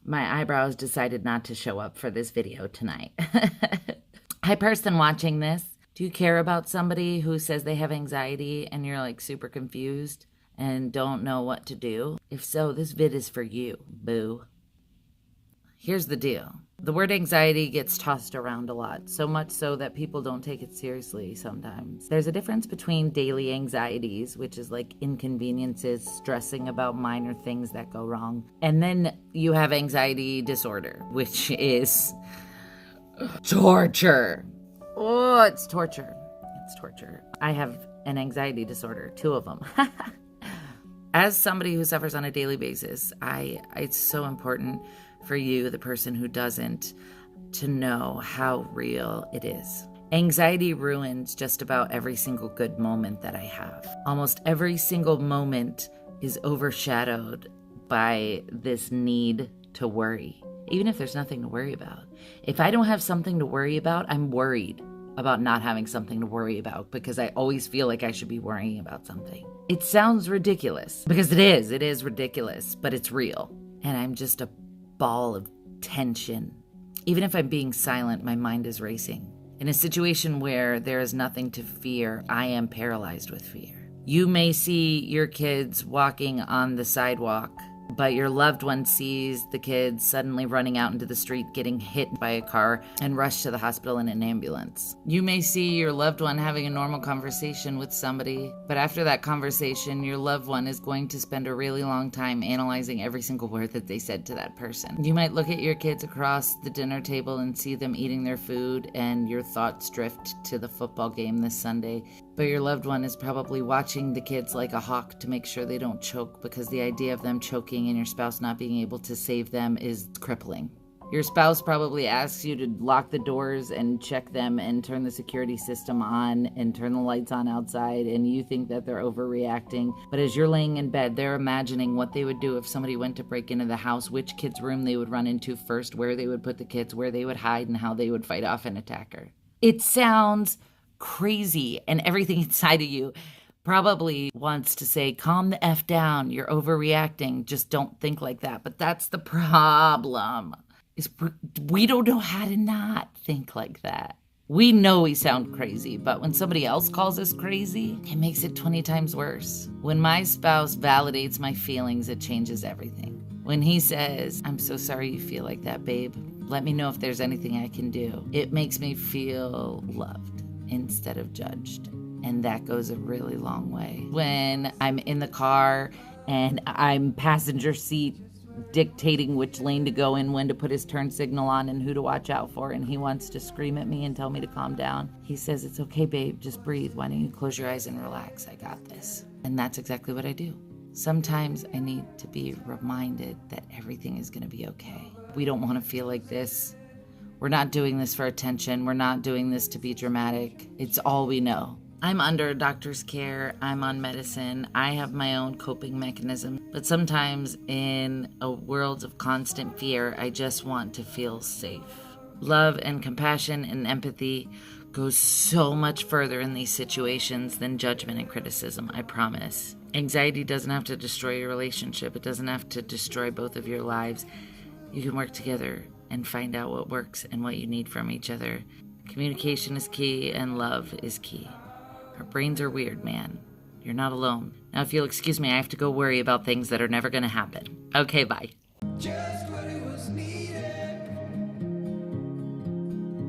My eyebrows decided not to show up for this video tonight. Hi, person watching this. Do you care about somebody who says they have anxiety and you're like super confused and don't know what to do? If so, this vid is for you, boo. Here's the deal. The word anxiety gets tossed around a lot, so much so that people don't take it seriously sometimes. There's a difference between daily anxieties, which is like inconveniences, stressing about minor things that go wrong, and then you have anxiety disorder, which is torture. Oh, it's torture. It's torture. I have an anxiety disorder, 2 of them. As somebody who suffers on a daily basis, it's so important for you, the person who doesn't, to know how real it is. Anxiety ruins just about every single good moment that I have. Almost every single moment is overshadowed by this need to worry, even if there's nothing to worry about. If I don't have something to worry about, I'm worried about not having something to worry about because I always feel like I should be worrying about something. It sounds ridiculous because it is ridiculous, but it's real. And I'm just a ball of tension. Even if I'm being silent, my mind is racing. In a situation where there is nothing to fear, I am paralyzed with fear. You may see your kids walking on the sidewalk, but your loved one sees the kids suddenly running out into the street, getting hit by a car, and rushed to the hospital in an ambulance. You may see your loved one having a normal conversation with somebody, but after that conversation, your loved one is going to spend a really long time analyzing every single word that they said to that person. You might look at your kids across the dinner table and see them eating their food, and your thoughts drift to the football game this Sunday. But your loved one is probably watching the kids like a hawk to make sure they don't choke, because the idea of them choking and your spouse not being able to save them is crippling. Your spouse probably asks you to lock the doors and check them and turn the security system on and turn the lights on outside, and you think that they're overreacting. But as you're laying in bed, they're imagining what they would do if somebody went to break into the house, which kid's room they would run into first, where they would put the kids, where they would hide, and how they would fight off an attacker. It sounds crazy, and everything inside of you probably wants to say, calm the F down, you're overreacting, just don't think like that. But that's the problem, is we don't know how to not think like that. We know we sound crazy, but when somebody else calls us crazy, it makes it 20 times worse. When my spouse validates my feelings, it changes everything. When he says, I'm so sorry you feel like that, babe, let me know if there's anything I can do, it makes me feel loved instead of judged. And that goes a really long way. When I'm in the car and I'm passenger seat dictating which lane to go in, when to put his turn signal on, and who to watch out for, and he wants to scream at me and tell me to calm down, he says, it's okay, babe, just breathe. Why don't you close your eyes and relax? I got this. And that's exactly what I do. Sometimes I need to be reminded that everything is going to be okay. We don't want to feel like this. We're not doing this for attention. We're not doing this to be dramatic. It's all we know. I'm under a doctor's care. I'm on medicine. I have my own coping mechanism. But sometimes in a world of constant fear, I just want to feel safe. Love and compassion and empathy goes so much further in these situations than judgment and criticism, I promise. Anxiety doesn't have to destroy your relationship. It doesn't have to destroy both of your lives. You can work together and find out what works and what you need from each other. Communication is key, and love is key. Our brains are weird, man. You're not alone. Now, if you'll excuse me, I have to go worry about things that are never going to happen. Okay, bye.